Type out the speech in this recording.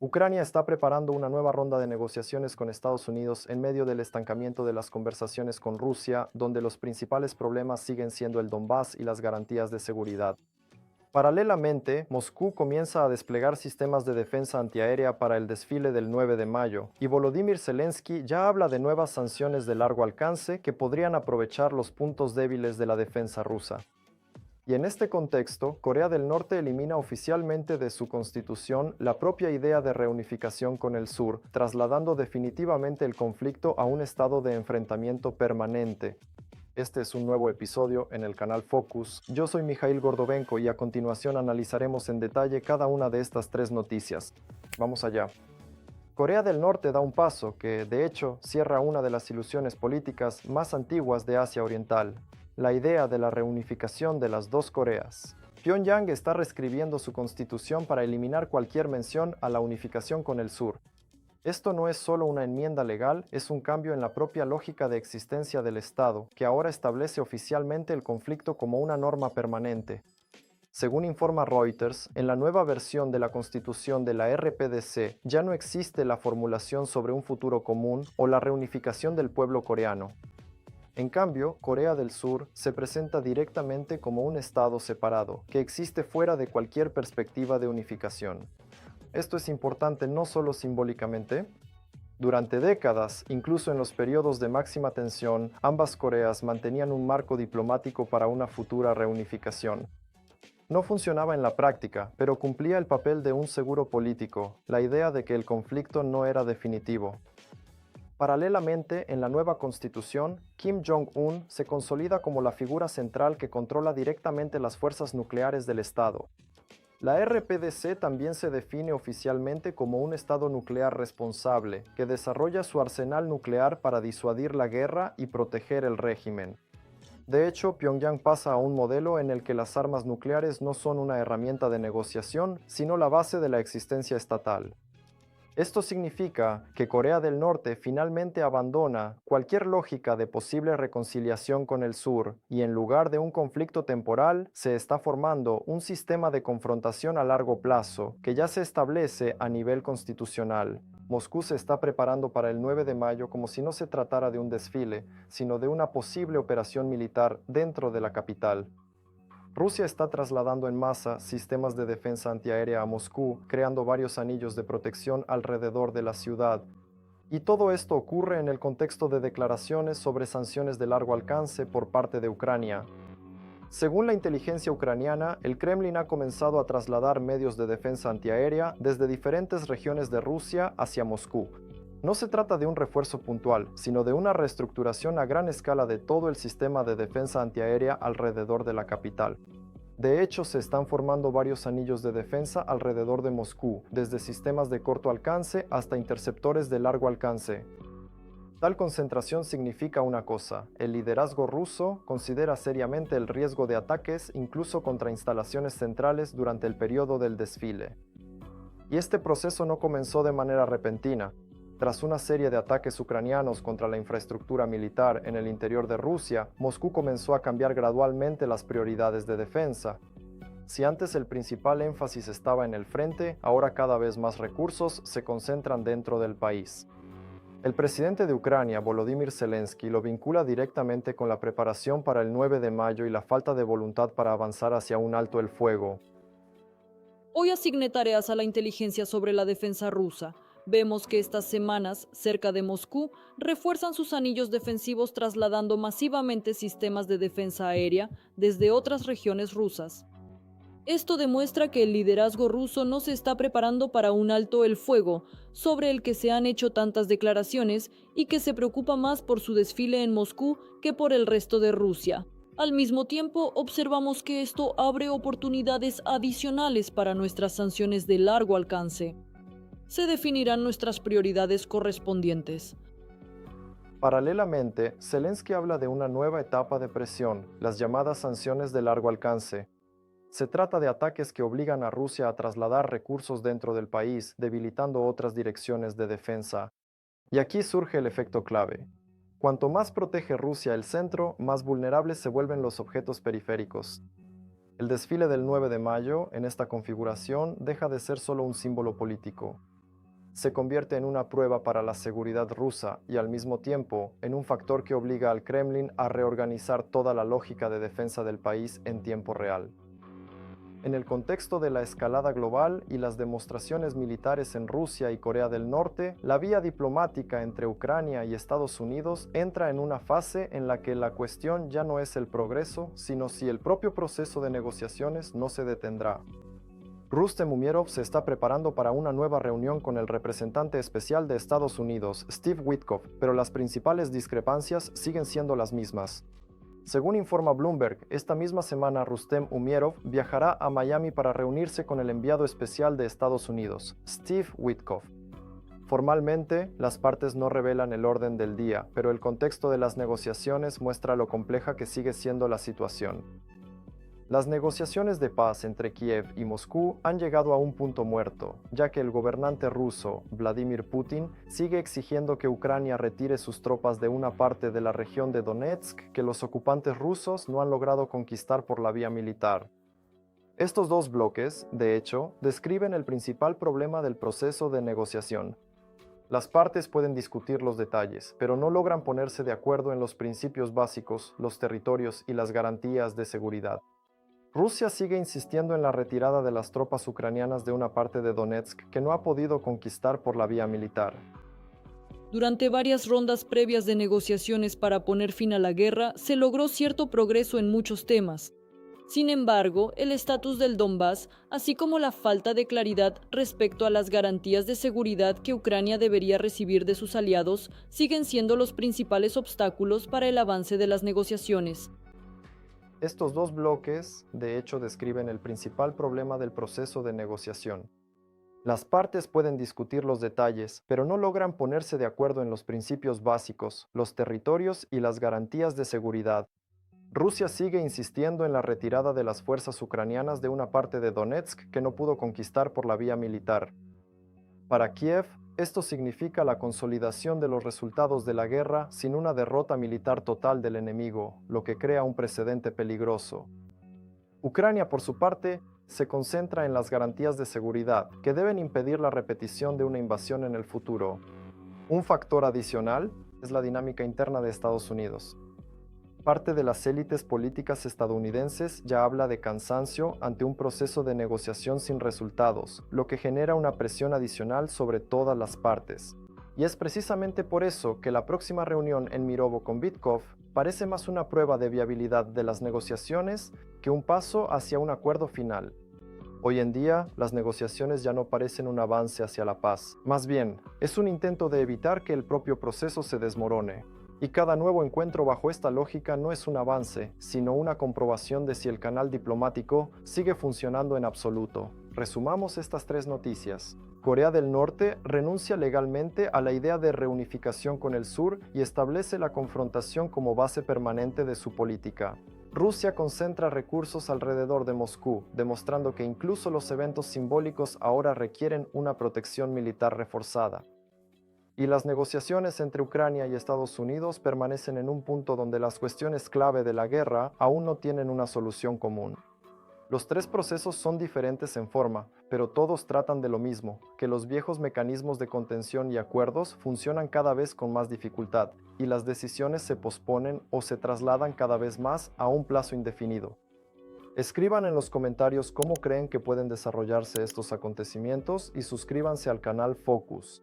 Ucrania está preparando una nueva ronda de negociaciones con Estados Unidos en medio del estancamiento de las conversaciones con Rusia, donde los principales problemas siguen siendo el Donbass y las garantías de seguridad. Paralelamente, Moscú comienza a desplegar sistemas de defensa antiaérea para el desfile del 9 de mayo, y Volodymyr Zelensky ya habla de nuevas sanciones de largo alcance que podrían aprovechar los puntos débiles de la defensa rusa. Y en este contexto, Corea del Norte elimina oficialmente de su constitución la propia idea de reunificación con el sur, trasladando definitivamente el conflicto a un estado de enfrentamiento permanente. Este es un nuevo episodio en el canal Focus. Yo soy Mijail Gordovenko y a continuación analizaremos en detalle cada una de estas tres noticias. Vamos allá. Corea del Norte da un paso que, de hecho, cierra una de las ilusiones políticas más antiguas de Asia Oriental, la idea de la reunificación de las dos Coreas. Pyongyang está reescribiendo su constitución para eliminar cualquier mención a la unificación con el sur. Esto no es solo una enmienda legal, es un cambio en la propia lógica de existencia del Estado, que ahora establece oficialmente el conflicto como una norma permanente. Según informa Reuters, en la nueva versión de la constitución de la RPDC ya no existe la formulación sobre un futuro común o la reunificación del pueblo coreano. En cambio, Corea del Sur se presenta directamente como un estado separado, que existe fuera de cualquier perspectiva de unificación. Esto es importante no solo simbólicamente. Durante décadas, incluso en los periodos de máxima tensión, ambas Coreas mantenían un marco diplomático para una futura reunificación. No funcionaba en la práctica, pero cumplía el papel de un seguro político, la idea de que el conflicto no era definitivo. Paralelamente, en la nueva constitución, Kim Jong-un se consolida como la figura central que controla directamente las fuerzas nucleares del Estado. La RPDC también se define oficialmente como un Estado nuclear responsable, que desarrolla su arsenal nuclear para disuadir la guerra y proteger el régimen. De hecho, Pyongyang pasa a un modelo en el que las armas nucleares no son una herramienta de negociación, sino la base de la existencia estatal. Esto significa que Corea del Norte finalmente abandona cualquier lógica de posible reconciliación con el sur y en lugar de un conflicto temporal se está formando un sistema de confrontación a largo plazo que ya se establece a nivel constitucional. Moscú se está preparando para el 9 de mayo como si no se tratara de un desfile, sino de una posible operación militar dentro de la capital. Rusia está trasladando en masa sistemas de defensa antiaérea a Moscú, creando varios anillos de protección alrededor de la ciudad. Y todo esto ocurre en el contexto de declaraciones sobre sanciones de largo alcance por parte de Ucrania. Según la inteligencia ucraniana, el Kremlin ha comenzado a trasladar medios de defensa antiaérea desde diferentes regiones de Rusia hacia Moscú. No se trata de un refuerzo puntual, sino de una reestructuración a gran escala de todo el sistema de defensa antiaérea alrededor de la capital. De hecho, se están formando varios anillos de defensa alrededor de Moscú, desde sistemas de corto alcance hasta interceptores de largo alcance. Tal concentración significa una cosa: el liderazgo ruso considera seriamente el riesgo de ataques incluso contra instalaciones centrales durante el periodo del desfile. Y este proceso no comenzó de manera repentina. Tras una serie de ataques ucranianos contra la infraestructura militar en el interior de Rusia, Moscú comenzó a cambiar gradualmente las prioridades de defensa. Si antes el principal énfasis estaba en el frente, ahora cada vez más recursos se concentran dentro del país. El presidente de Ucrania, Volodymyr Zelensky, lo vincula directamente con la preparación para el 9 de mayo y la falta de voluntad para avanzar hacia un alto el fuego. Hoy asigné tareas a la inteligencia sobre la defensa rusa. Vemos que estas semanas, cerca de Moscú, refuerzan sus anillos defensivos trasladando masivamente sistemas de defensa aérea desde otras regiones rusas. Esto demuestra que el liderazgo ruso no se está preparando para un alto el fuego, sobre el que se han hecho tantas declaraciones, y que se preocupa más por su desfile en Moscú que por el resto de Rusia. Al mismo tiempo, observamos que esto abre oportunidades adicionales para nuestras sanciones de largo alcance. Se definirán nuestras prioridades correspondientes. Paralelamente, Zelensky habla de una nueva etapa de presión, las llamadas sanciones de largo alcance. Se trata de ataques que obligan a Rusia a trasladar recursos dentro del país, debilitando otras direcciones de defensa. Y aquí surge el efecto clave. Cuanto más protege Rusia el centro, más vulnerables se vuelven los objetos periféricos. El desfile del 9 de mayo, en esta configuración, deja de ser solo un símbolo político. se convierte en una prueba para la seguridad rusa y al mismo tiempo en un factor que obliga al Kremlin a reorganizar toda la lógica de defensa del país en tiempo real. En el contexto de la escalada global y las demostraciones militares en Rusia y Corea del Norte, la vía diplomática entre Ucrania y Estados Unidos entra en una fase en la que la cuestión ya no es el progreso, sino si el propio proceso de negociaciones no se detendrá. Rustem Umerov se está preparando para una nueva reunión con el representante especial de Estados Unidos, Steve Witkoff, pero las principales discrepancias siguen siendo las mismas. Según informa Bloomberg, esta misma semana Rustem Umerov viajará a Miami para reunirse con el enviado especial de Estados Unidos, Steve Witkoff. Formalmente, las partes no revelan el orden del día, pero el contexto de las negociaciones muestra lo compleja que sigue siendo la situación. Las negociaciones de paz entre Kiev y Moscú han llegado a un punto muerto, ya que el gobernante ruso, Vladimir Putin, sigue exigiendo que Ucrania retire sus tropas de una parte de la región de Donetsk que los ocupantes rusos no han logrado conquistar por la vía militar. Estos dos bloques, de hecho, describen el principal problema del proceso de negociación. Las partes pueden discutir los detalles, pero no logran ponerse de acuerdo en los principios básicos, los territorios y las garantías de seguridad. Rusia sigue insistiendo en la retirada de las tropas ucranianas de una parte de Donetsk que no ha podido conquistar por la vía militar. Durante varias rondas previas de negociaciones para poner fin a la guerra, se logró cierto progreso en muchos temas. Sin embargo, el estatus del Donbass, así como la falta de claridad respecto a las garantías de seguridad que Ucrania debería recibir de sus aliados, siguen siendo los principales obstáculos para el avance de las negociaciones. Estos dos bloques, de hecho, describen el principal problema del proceso de negociación. Las partes pueden discutir los detalles, pero no logran ponerse de acuerdo en los principios básicos, los territorios y las garantías de seguridad. Rusia sigue insistiendo en la retirada de las fuerzas ucranianas de una parte de Donetsk que no pudo conquistar por la vía militar. Para Kiev, esto significa la consolidación de los resultados de la guerra sin una derrota militar total del enemigo, lo que crea un precedente peligroso. Ucrania, por su parte, se concentra en las garantías de seguridad, que deben impedir la repetición de una invasión en el futuro. Un factor adicional es la dinámica interna de Estados Unidos. Parte de las élites políticas estadounidenses ya habla de cansancio ante un proceso de negociación sin resultados, lo que genera una presión adicional sobre todas las partes. Y es precisamente por eso que la próxima reunión en Mirovo con Witkoff parece más una prueba de viabilidad de las negociaciones que un paso hacia un acuerdo final. Hoy en día, las negociaciones ya no parecen un avance hacia la paz. Más bien, es un intento de evitar que el propio proceso se desmorone. Y cada nuevo encuentro bajo esta lógica no es un avance, sino una comprobación de si el canal diplomático sigue funcionando en absoluto. Resumamos estas tres noticias. Corea del Norte renuncia legalmente a la idea de reunificación con el sur y establece la confrontación como base permanente de su política. Rusia concentra recursos alrededor de Moscú, demostrando que incluso los eventos simbólicos ahora requieren una protección militar reforzada. Y las negociaciones entre Ucrania y Estados Unidos permanecen en un punto donde las cuestiones clave de la guerra aún no tienen una solución común. Los tres procesos son diferentes en forma, pero todos tratan de lo mismo, que los viejos mecanismos de contención y acuerdos funcionan cada vez con más dificultad, y las decisiones se posponen o se trasladan cada vez más a un plazo indefinido. Escriban en los comentarios cómo creen que pueden desarrollarse estos acontecimientos y suscríbanse al canal Focus.